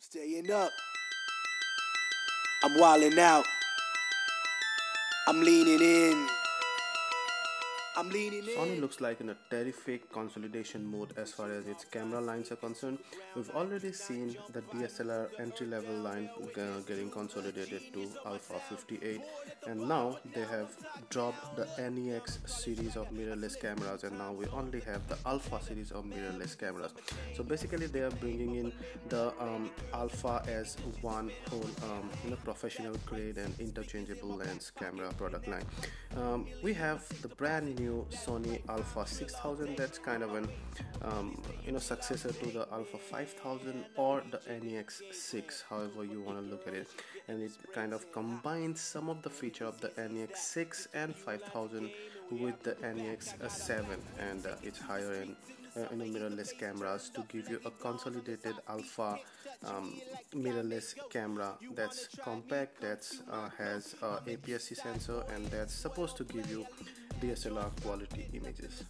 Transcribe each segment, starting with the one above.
Staying up. I'm wilding out. I'm leaning in. Sony looks like in a terrific consolidation mode as far as its camera lines are concerned. We've already seen the DSLR entry-level line getting consolidated to Alpha 58, and now they have dropped the NEX series of mirrorless cameras, and now we only have the Alpha series of mirrorless cameras. So basically they are bringing in the Alpha as one whole professional grade and interchangeable lens camera product line. We have the brand new Sony Alpha 6000, that's kind of an successor to the Alpha 5000 or the NEX 6, however you want to look at it, and it kind of combines some of the feature of the NEX 6 and 5000 with the NEX 7 and its higher end mirrorless cameras to give you a consolidated Alpha mirrorless camera that's compact, that's has APS-C sensor, and that's supposed to give you DSLR quality images.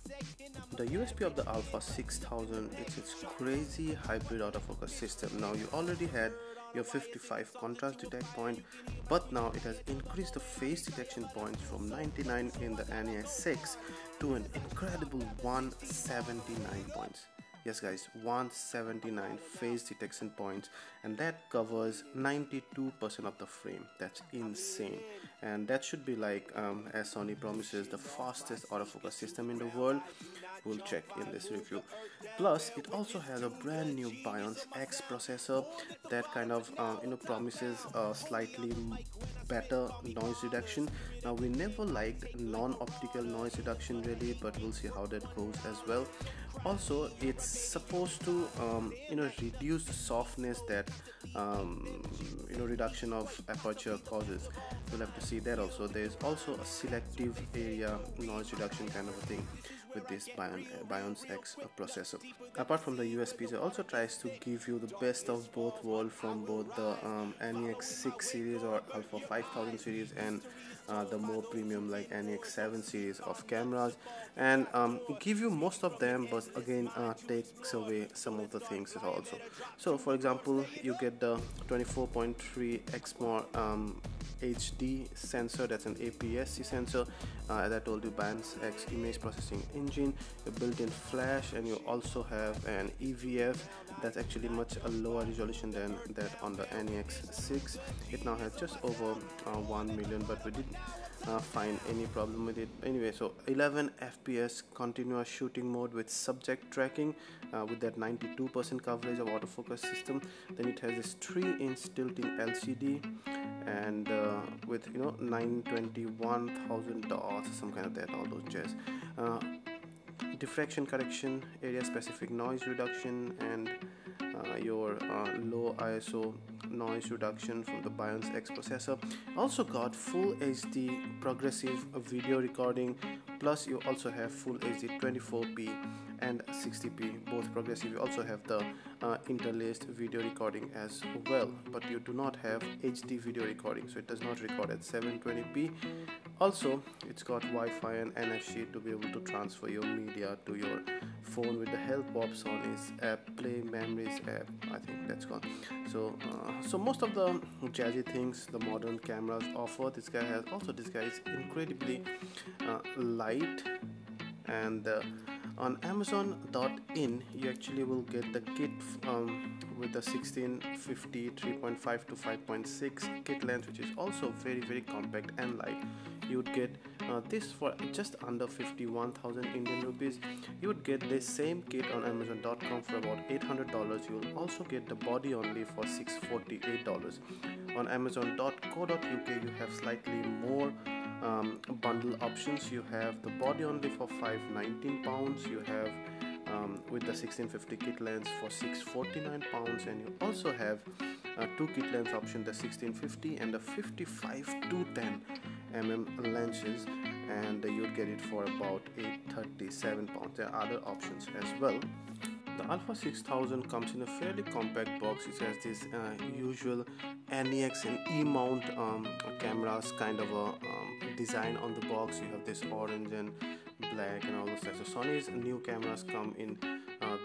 The USP of the Alpha 6000 is its crazy hybrid autofocus system. Now you already had your 55 contrast detect point, but now it has increased the phase detection points from 99 in the NES 6 to an incredible 179 points. Yes guys, 179 phase detection points, and that covers 92% of the frame. That's insane, and that should be like, as Sony promises, the fastest autofocus system in the world. We'll check in this review. Plus it also has a brand new Bions X processor that kind of promises a slightly better noise reduction. Now we never liked non-optical noise reduction really, but we'll see how that goes as well. Also it's supposed to reduce the softness that reduction of aperture causes. We'll have to see that also. There's also a selective area noise reduction kind of a thing with this Bions X processor. Apart from the USPs, it also tries to give you the best of both worlds from both the NEX 6 series or Alpha 5000 series and the more premium like NEX 7 series of cameras, and give you most of them, but again takes away some of the things also. So for example, you get the 24.3x more HD sensor, that's an APS-C sensor, as I told you, Bions X image processing engine, a built-in flash, and you also have an EVF that's actually much a lower resolution than that on the NEX 6. It now has just over 1 million, but we didn't find any problem with it anyway. So 11 FPS continuous shooting mode with subject tracking with that 92% coverage of autofocus system. Then it has this 3-inch tilting LCD and with 921,000 dots, some kind of that, all those jazz. Diffraction correction, area specific noise reduction, and your low ISO noise reduction from the Bions X processor. Also got full HD progressive video recording, plus you also have full HD 24p and 60p, both progressive. You also have the interlaced video recording as well, but you do not have HD video recording, so it does not record at 720p. Also it's got Wi-Fi and NFC to be able to transfer your media to your phone with the help of Sony's app, Play Memories app, I think that's called. So most of the jazzy things the modern cameras offer, this guy is incredibly light. And on Amazon.in you actually will get the kit with the 1650 3.5 to 5.6 kit lens, which is also very, very compact and light. You would get this for just under 51,000 Indian rupees. You would get this same kit on Amazon.com for about $800. You will also get the body only for $648. On Amazon.co.uk you have slightly more bundle options. You have the body only for £519. You have with the 1650 kit lens for £649, and you also have two kit lens option, the 1650 and the 55 to 10 mm lenses, and you'll get it for about £837. There are other options as well. The Alpha 6000 comes in a fairly compact box. It has this usual NEX and E-mount cameras kind of a design on the box. You have this orange and black and all those types. So Sony's new cameras come in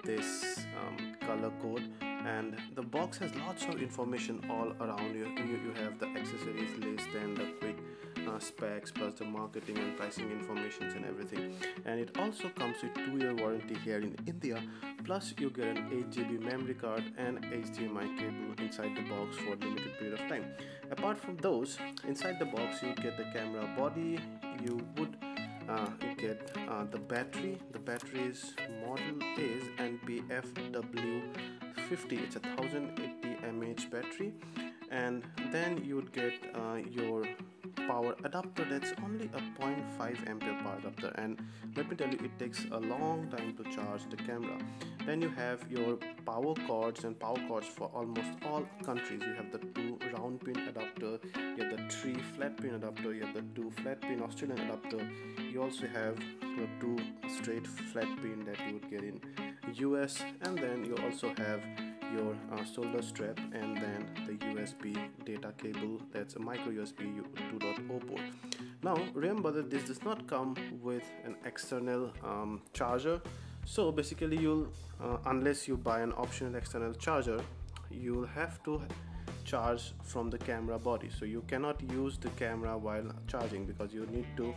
this color code, and the box has lots of information all around you. You have the accessories list and the quick specs plus the marketing and pricing informations and everything, and it also comes with 2-year warranty here in India, plus you get an 8 GB memory card and HDMI cable inside the box for a limited period of time. Apart from those, inside the box you get the camera body, you would get the battery. The battery's model is NPFW50. It's a 1080 mAh battery, and then you would get your power adapter. That's only a 0.5 ampere power adapter, and let me tell you, it takes a long time to charge the camera. Then you have your power cords, and power cords for almost all countries. You have the 2 round pin adapter, you have the 3 flat pin adapter, you have the 2 flat pin Australian adapter, you also have the 2 straight flat pin that you would get in US, and then you also have your shoulder strap, and then the USB data cable. That's a micro USB 2.0 port. Now remember that this does not come with an external charger, so basically you'll unless you buy an optional external charger, you'll have to charge from the camera body. So you cannot use the camera while charging, because you need to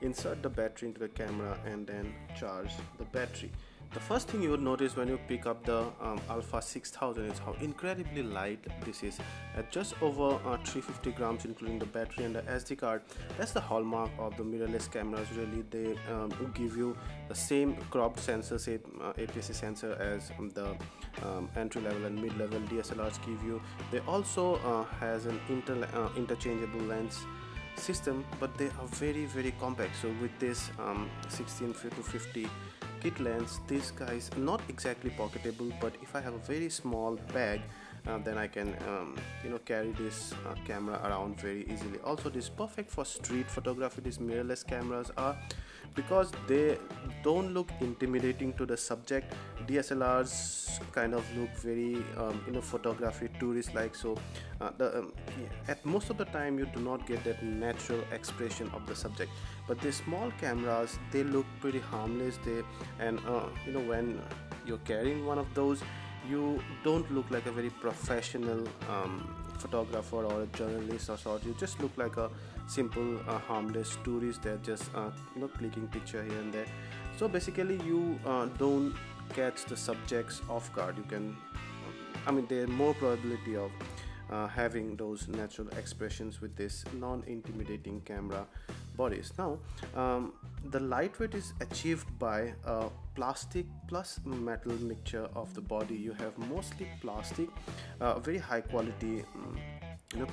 insert the battery into the camera and then charge the battery. The first thing you would notice when you pick up the Alpha 6000 is how incredibly light this is. At just over 350 grams including the battery and the SD card. That's the hallmark of the mirrorless cameras. Really, they give you the same cropped sensor, say APS-C sensor, as the entry-level and mid-level DSLRs give you. They also has an interchangeable lens system, but they are very compact. So with this 16-50 kit lens, this guy is not exactly pocketable, but if I have a very small bag, then I can carry this camera around very easily. Also, this is perfect for street photography. These mirrorless cameras are, because they don't look intimidating to the subject. DSLRs kind of look very photography tourist like, so at most of the time you do not get that natural expression of the subject. But the small cameras, they look pretty harmless. When you're carrying one of those, you don't look like a very professional photographer or a journalist or sort. You just look like a simple harmless tourist that just clicking picture here and there. So basically you don't catch the subjects off guard. You can there's more probability of having those natural expressions with this non-intimidating camera bodies. Now the lightweight is achieved by a plastic plus metal mixture of the body. You have mostly plastic, very high quality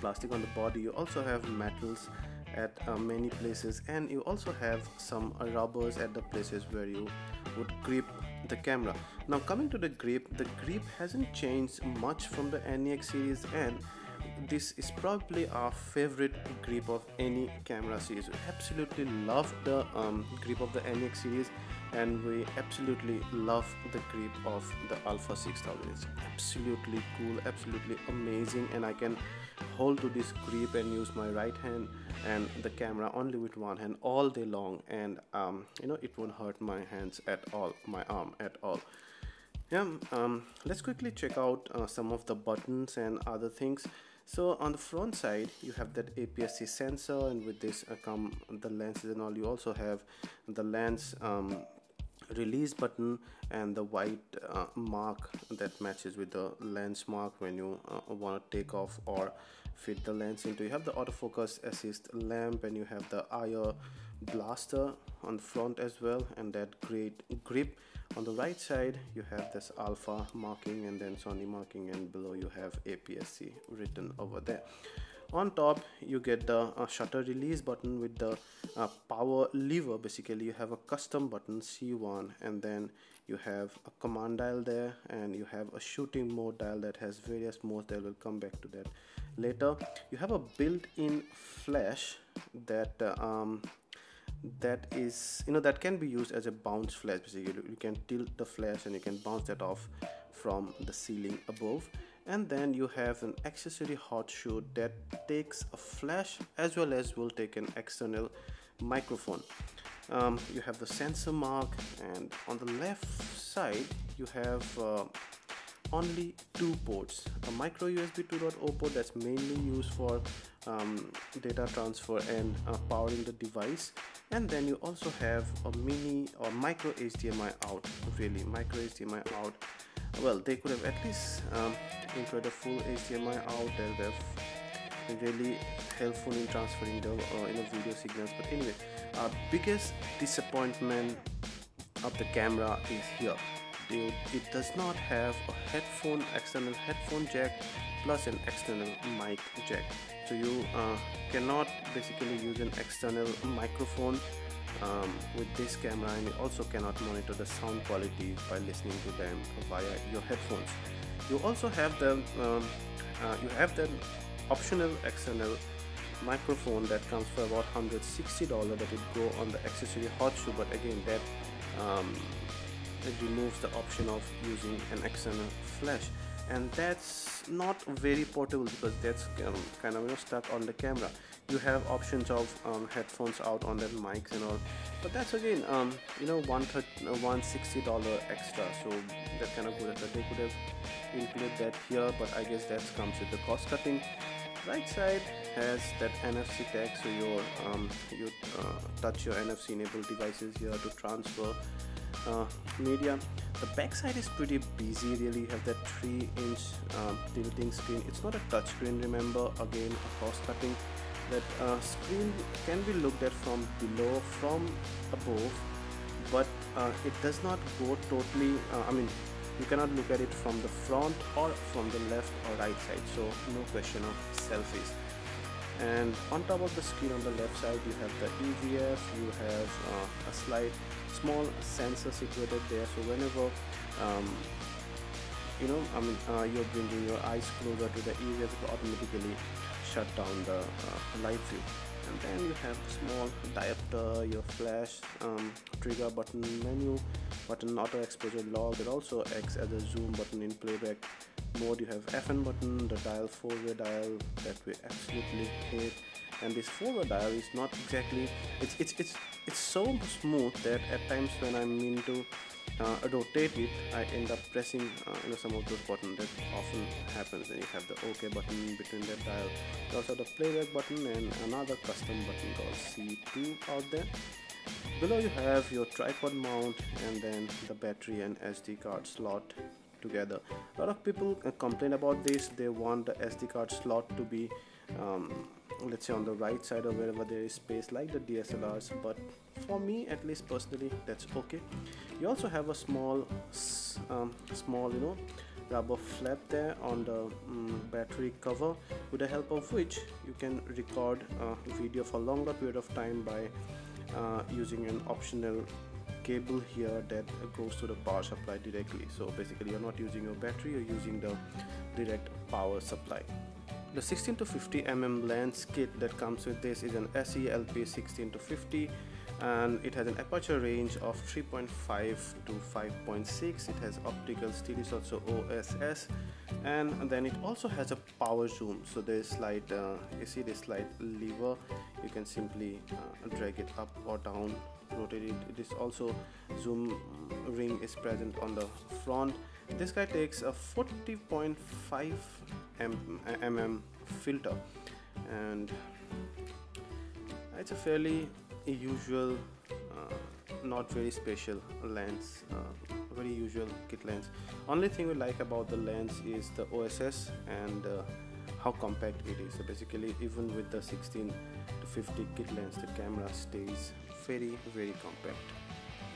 plastic on the body. You also have metals at many places, and you also have some rubbers at the places where you would grip the camera. Now coming to the grip hasn't changed much from the NEX series, and this is probably our favorite grip of any camera series. We absolutely love the grip of the NEX series, and we absolutely love the grip of the Alpha 6000. It's absolutely cool, absolutely amazing, and I can hold to this grip and use my right hand and the camera only with one hand all day long, and it won't hurt my hands at all, my arm at all. Let's quickly check out some of the buttons and other things. So on the front side you have that APS-C sensor, and with this come the lenses and all. You also have the lens release button and the white mark that matches with the lens mark when you want to take off or fit the lens into. You have the autofocus assist lamp, and you have the IR blaster on the front as well, and that great grip. On the right side you have this Alpha marking and then Sony marking, and below you have APS-C written over there. On top you get the shutter release button with the power lever. Basically you have a custom button C1, and then you have a command dial there, and you have a shooting mode dial that has various modes that will come back to that later. You have a built-in flash that is that can be used as a bounce flash. Basically you can tilt the flash and you can bounce that off from the ceiling above. And then you have an accessory hot shoot that takes a flash as well as will take an external microphone. You have the sensor mark, and on the left side you have only two ports: a micro USB 2.0 port that's mainly used for data transfer and powering the device, and then you also have a mini or micro HDMI out. Really, micro HDMI out. Well, they could have at least included a full HDMI out. They're really helpful in transferring the video signals. But anyway, biggest disappointment of the camera is here. It does not have a external headphone jack plus an external mic jack. So you cannot basically use an external microphone with this camera, and you also cannot monitor the sound quality by listening to them via your headphones. You also have the optional external microphone that comes for about $160 that would go on the accessory hot shoe, but again that it removes the option of using an external flash, and that's not very portable because that's kind of stuck on the camera. You have options of headphones out on that mics and all, but that's again $160 extra, so that kind of good. They could have included that here, but I guess that comes with the cost cutting. Right side has that NFC tag, so you touch your NFC enabled devices here to transfer media. The back side is pretty busy really. You have that 3-inch tilting screen. It's not a touch screen, remember, again a cost cutting. That screen can be looked at from below, from above, but it does not go totally, you cannot look at it from the front or from the left or right side, so no question of selfies. And on top of the screen on the left side you have the EVF, you have a small sensor situated there, so whenever you're bringing your eyes closer to the EVF, it will automatically shut down the live view. And then you have small diopter, your flash, trigger button, menu button, auto exposure log. It also acts as a zoom button in playback mode. You have FN button, the dial, 4-way dial that we absolutely hate. And this 4-way dial is not exactly, it's so smooth that at times when I mean to rotate it, I end up pressing some of those buttons. That often happens. And you have the OK button between that dial. You also have the playback button and another custom button called C2 out there. Below you have your tripod mount and then the battery and SD card slot together. A lot of people complain about this. They want the SD card slot to be let's say on the right side or wherever there is space like the DSLRs, but for me at least personally that's okay. You also have a small rubber flap there on the battery cover, with the help of which you can record video for longer period of time by using an optional cable here that goes to the power supply directly. So basically you're not using your battery, you're using the direct power supply. The 16-50 mm lens kit that comes with this is an SE LP 16-50, and it has an aperture range of 3.5 to 5.6. It has optical stylus, also OSS, and then it also has a power zoom. So there's slide, you see this slide lever, you can simply drag it up or down, rotate it. This also zoom ring is present on the front. This guy takes a 40.5 mm filter, and it's a fairly usual, not very special lens, very usual kit lens. Only thing we like about the lens is the OSS and how compact it is. So basically even with the 16-50 kit lens, the camera stays very compact.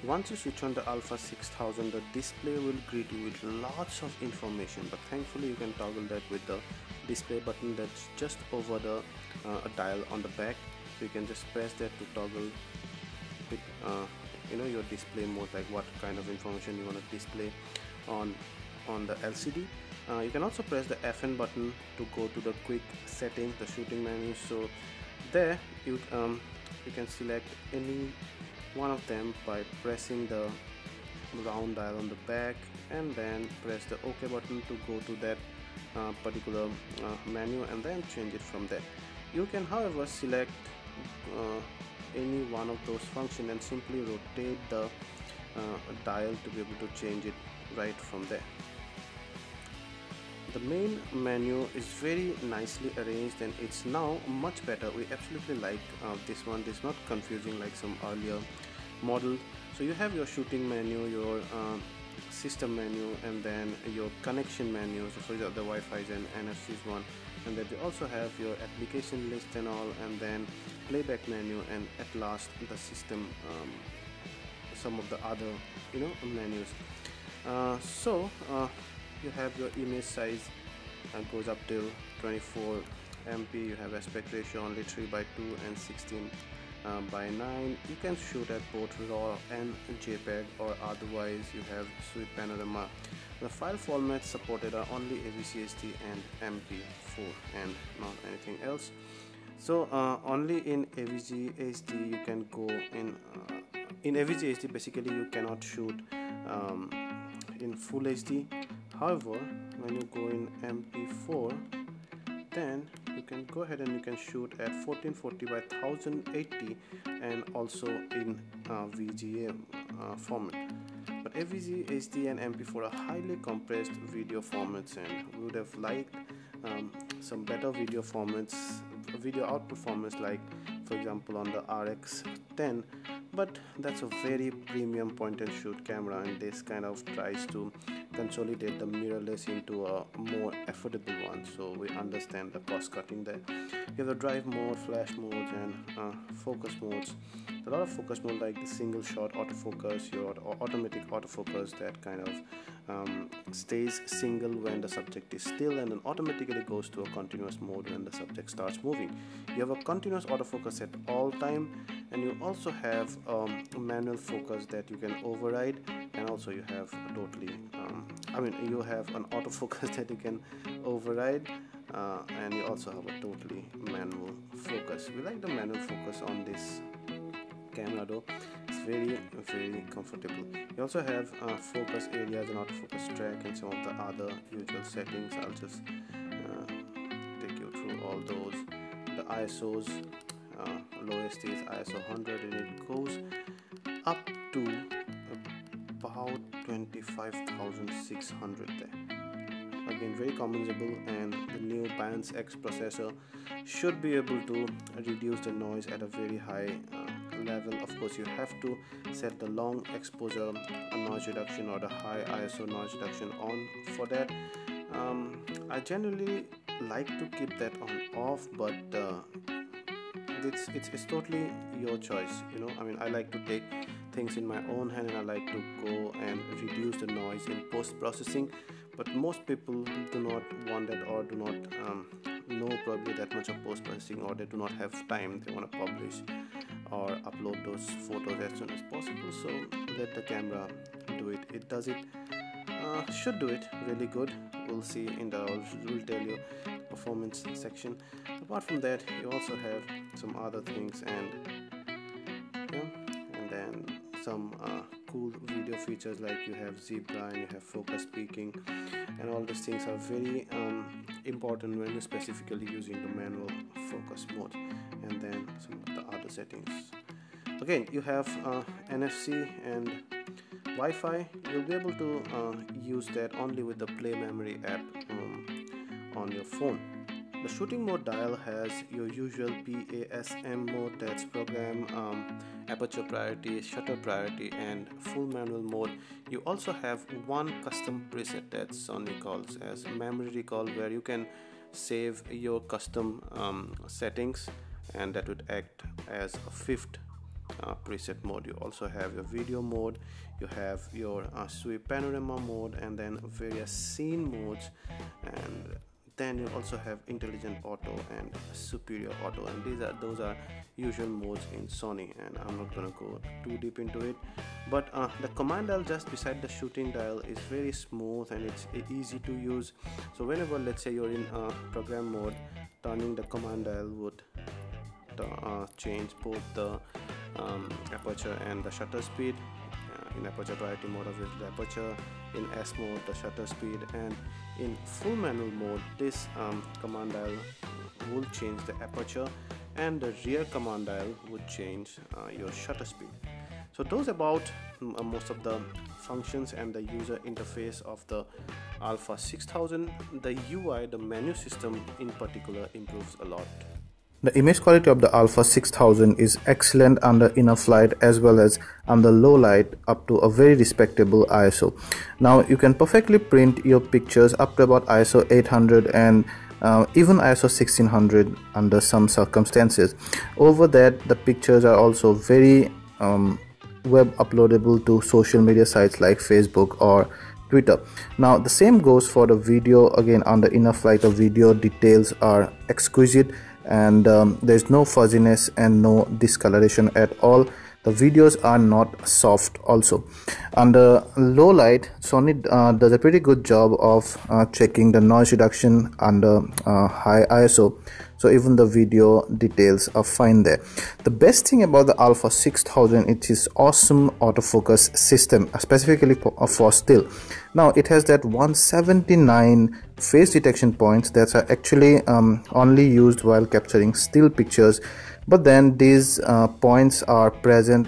Once you switch on the Alpha 6000, the display will greet you with lots of information, but thankfully you can toggle that with the display button that's just over the dial on the back. So you can just press that to toggle with your display mode, like what kind of information you want to display on the LCD. You can also press the FN button to go to the quick settings, the shooting menu. So there you can select any one of them by pressing the round dial on the back, and then press the OK button to go to that particular menu, and then change it from there. You can however select any one of those functions and simply rotate the dial to be able to change it right from there. The main menu is very nicely arranged and it's now much better. We absolutely like this one. It's not confusing like some earlier model. So you have your shooting menu, your system menu, and then your connection menu. So for example, the Wi-Fi's and NFC's one, and then you also have your application list and all, and then playback menu, and at last the system, some of the other menus. You have your image size goes up till 24 MP. You have aspect ratio only 3:2 and 16:9. You can shoot at both RAW and JPEG, or otherwise you have sweep panorama. The file formats supported are only AVC-HD and MP4 and not anything else. So only in AVC-HD you can go in AVC-HD. Basically you cannot shoot in full HD. However, when you go in MP4, then you can go ahead and you can shoot at 1440 by 1080 and also in VGA format. But AVG, HD and MP4 are highly compressed video formats, and we would have liked some better video formats, video output formats, like for example on the RX10, but that's a very premium point and shoot camera, and this kind of tries to consolidate the mirrorless into a more affordable one, so we understand the cost cutting there. You have the drive mode, flash modes, and focus modes. A lot of focus mode like the single shot autofocus, your automatic autofocus that kind of stays single when the subject is still and then automatically goes to a continuous mode when the subject starts moving. You have a continuous autofocus at all time, and you also have manual focus that you can override, and also you have totally you have an autofocus that you can override, and you also have a totally manual focus. We like the manual focus on this camera though. It's very comfortable. You also have focus areas and autofocus track and some of the other usual settings. I'll just take you through all those. The ISOs, lowest is ISO 100, and it goes up to about 25,600 there. Again, very commendable, and the new Biance X processor should be able to reduce the noise at a very high level. Of course, you have to set the long exposure noise reduction or the high ISO noise reduction on for that. I generally like to keep that on off, but it's totally your choice. I like to take things in my own hand, and I like to go and reduce the noise in post-processing, but most people do not want that, or do not know probably that much of post-processing, or they do not have time. They want to publish or upload those photos as soon as possible, so let the camera do it. It does it, should do it really good. We'll see in the, we'll tell you performance section. Apart from that, you also have some other things, and then some cool video features, like you have zebra and you have focus peaking, and all these things are very important when you're specifically using the manual focus mode. And then some of the other settings. Again, you have NFC and Wi-Fi. You'll be able to use that only with the Play Memory app on your phone. The shooting mode dial has your usual PASM mode, that's program, aperture priority, shutter priority, and full manual mode. You also have one custom preset that Sony calls as memory recall, where you can save your custom settings, and that would act as a fifth preset mode. You also have your video mode, you have your sweep panorama mode, and then various scene modes, and then you also have intelligent auto and superior auto, and those are usual modes in Sony, and I'm not gonna go too deep into it. But the command dial just beside the shooting dial is very smooth, and it's easy to use. So whenever, let's say, you're in program mode, turning the command dial would change both the aperture and the shutter speed. In aperture priority mode, obviously the aperture; in S mode, the shutter speed; and in full manual mode, this command dial will change the aperture, and the rear command dial would change your shutter speed. So those about most of the functions and the user interface of the Alpha 6000. The UI, the menu system in particular, improves a lot. The image quality of the Alpha 6000 is excellent under enough light as well as under low light up to a very respectable ISO. Now you can perfectly print your pictures up to about ISO 800 and even ISO 1600 under some circumstances. Over that, the pictures are also very web uploadable to social media sites like Facebook or Twitter. Now the same goes for the video. Again, under enough light, the video details are exquisite and there's no fuzziness and no discoloration at all. The videos are not soft also. Under low light, Sony does a pretty good job of checking the noise reduction under high ISO, so even the video details are fine there. The best thing about the Alpha 6000 is its awesome autofocus system, specifically for still. Now it has that 179 phase detection points that are actually only used while capturing still pictures, but then these points are present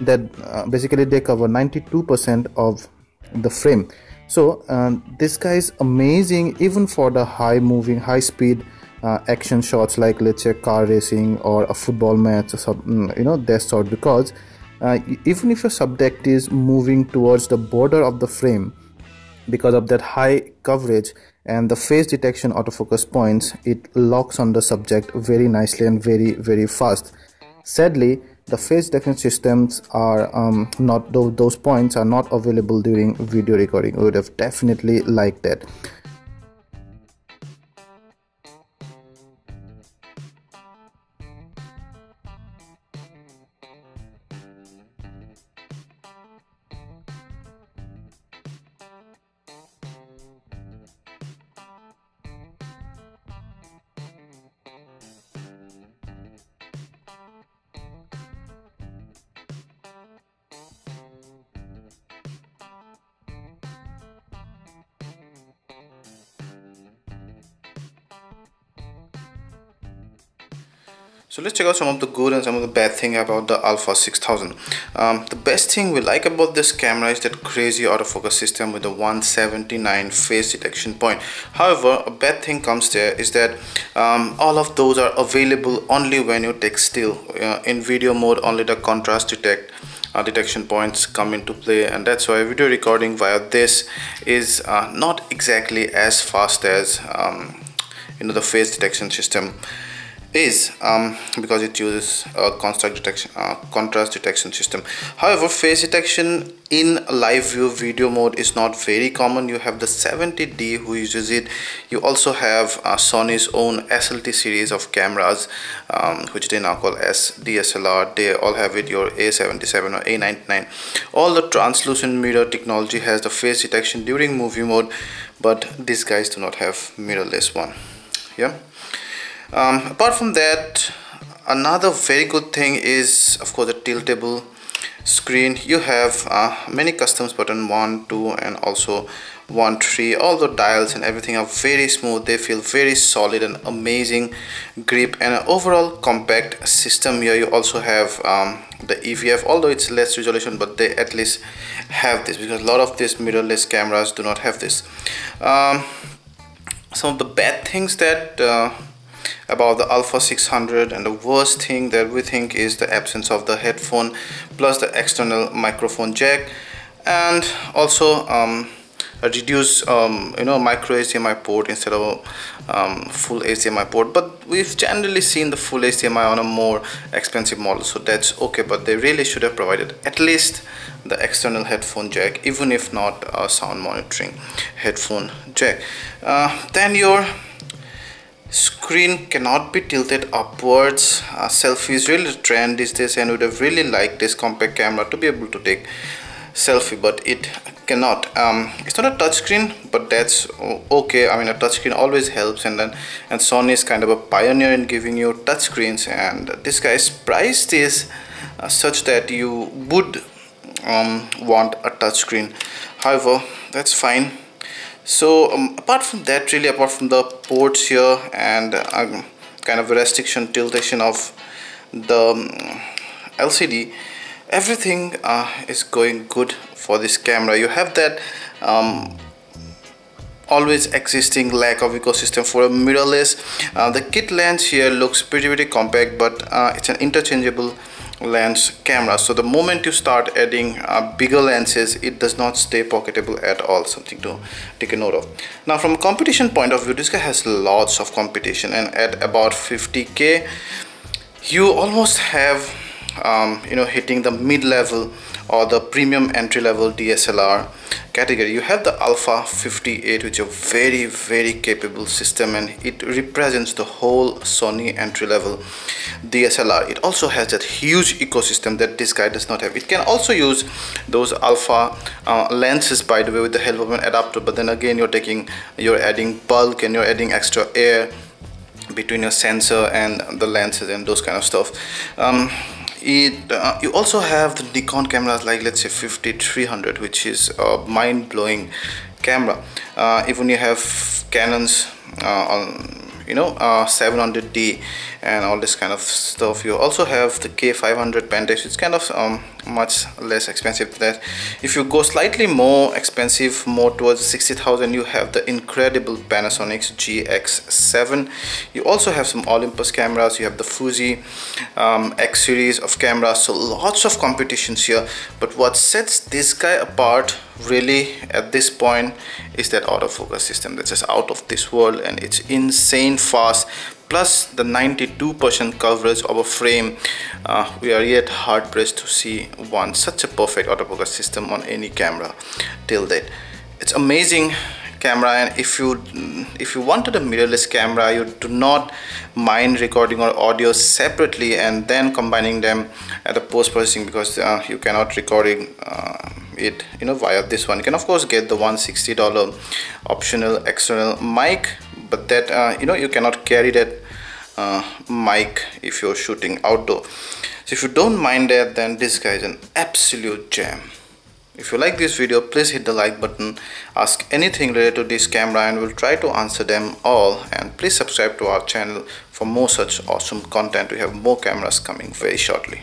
that basically they cover 92% of the frame. So this guy is amazing even for the high moving, high speed action shots, like let's say car racing or a football match or that sort, because even if your subject is moving towards the border of the frame, because of that high coverage and the phase detection autofocus points, it locks on the subject very nicely and very fast. Sadly, the phase detection systems are not, those points are not available during video recording. We would have definitely liked that. So let's check out some of the good and some of the bad thing about the Alpha 6000. The best thing we like about this camera is that crazy autofocus system with the 179 phase detection point. However, a bad thing comes there is that all of those are available only when you take still. In video mode, only the contrast detection points come into play, and that's why video recording via this is not exactly as fast as the phase detection system is, because it uses a contrast detection system. However, phase detection in live view video mode is not very common. You have the 70D who uses it. You also have Sony's own SLT series of cameras, which they now call as DSLR. They all have it, your A77 or A99. All the translucent mirror technology has the phase detection during movie mode, but these guys do not have mirrorless one. Yeah. Apart from that, another very good thing is of course the tiltable screen. You have many customs button 1, 2 and also 1, 3. All the dials and everything are very smooth. They feel very solid and amazing grip, and an overall compact system. Here you also have the EVF, although it's less resolution, but they at least have this, because a lot of these mirrorless cameras do not have this. Some of the bad things that about the Alpha 600, and the worst thing that we think is the absence of the headphone plus the external microphone jack, and also a reduced micro HDMI port instead of full HDMI port. But we've generally seen the full HDMI on a more expensive model, so that's okay, but they really should have provided at least the external headphone jack, even if not a sound monitoring headphone jack. Then your screen cannot be tilted upwards. Selfie is really the trend these days, and would have really liked this compact camera to be able to take selfie, but it cannot. It's not a touchscreen, but that's okay. I mean, a touchscreen always helps, and Sony is kind of a pioneer in giving you touchscreens, and this guy's priced is such that you would want a touchscreen. However, that's fine. So apart from that, really apart from the ports here and kind of a restriction tiltation of the LCD, everything is going good for this camera. You have that always existing lack of ecosystem for a mirrorless. The kit lens here looks pretty compact, but it's an interchangeable lens camera, so the moment you start adding bigger lenses, it does not stay pocketable at all. Something to take a note of. Now from a competition point of view, this guy has lots of competition, and at about 50k you almost have hitting the mid-level or the premium entry-level DSLR category. You have the Alpha 58, which is a very capable system, and it represents the whole Sony entry-level DSLR. It also has that huge ecosystem that this guy does not have. It can also use those Alpha lenses, by the way, with the help of an adapter, but then again you're adding bulk and you're adding extra air between your sensor and the lenses and those kind of stuff. You also have the Nikon cameras, like let's say 5300, which is a mind-blowing camera. Even you have Canons on 700D and all this kind of stuff. You also have the K500 Pentax. It's kind of much less expensive than that. If you go slightly more expensive, more towards 60,000, you have the incredible Panasonic's GX7. You also have some Olympus cameras. You have the Fuji X series of cameras. So lots of competitions here, but what sets this guy apart really at this point is that autofocus system that's just out of this world, and it's insane fast, plus the 92% coverage of a frame. We are yet hard pressed to see such a perfect autofocus system on any camera till date. It's amazing camera, and if you wanted a mirrorless camera, you do not mind recording your audio separately and then combining them at the post-processing, because you cannot recording it via this one. You can of course get the $160 optional external mic, but that you cannot carry that mic if you're shooting outdoor. So if you don't mind that, then this guy is an absolute gem. If you like this video, please hit the like button, ask anything related to this camera, and we'll try to answer them all. And please subscribe to our channel for more such awesome content. We have more cameras coming very shortly.